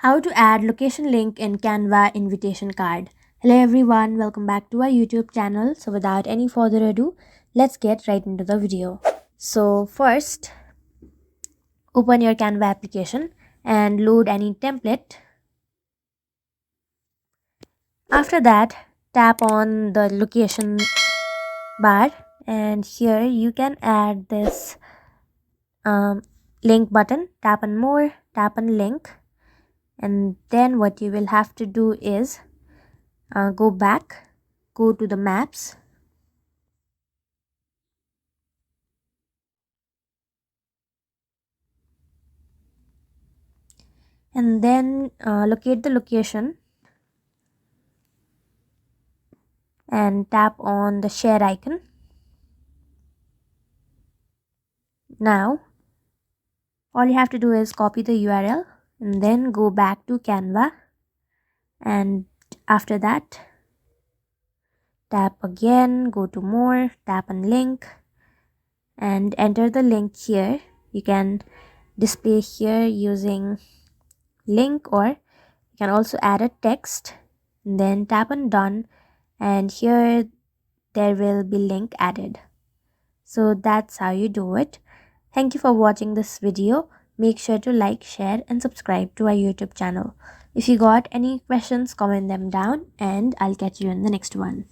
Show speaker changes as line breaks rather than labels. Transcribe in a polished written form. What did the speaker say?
How to add location link in Canva invitation card. Hello everyone, welcome back to our YouTube channel. So without any further ado, let's get right into the video. So first, open your Canva application and load any template. After that, tap on the location bar and here you can add this link button. Tap on more, tap on link, and then what you will have to do is go back, go to the maps, and then locate the location and tap on the share icon. Now all you have to do is copy the URL and then go back to Canva, and after that tap again, go to more, tap on link and enter the link here. You can display here using link, or you can also add a text and then tap on done, and here there will be link added. So that's how you do it. Thank you for watching this video. Make sure to like, share and subscribe to our YouTube channel. If you got any questions, comment them down and I'll catch you in the next one.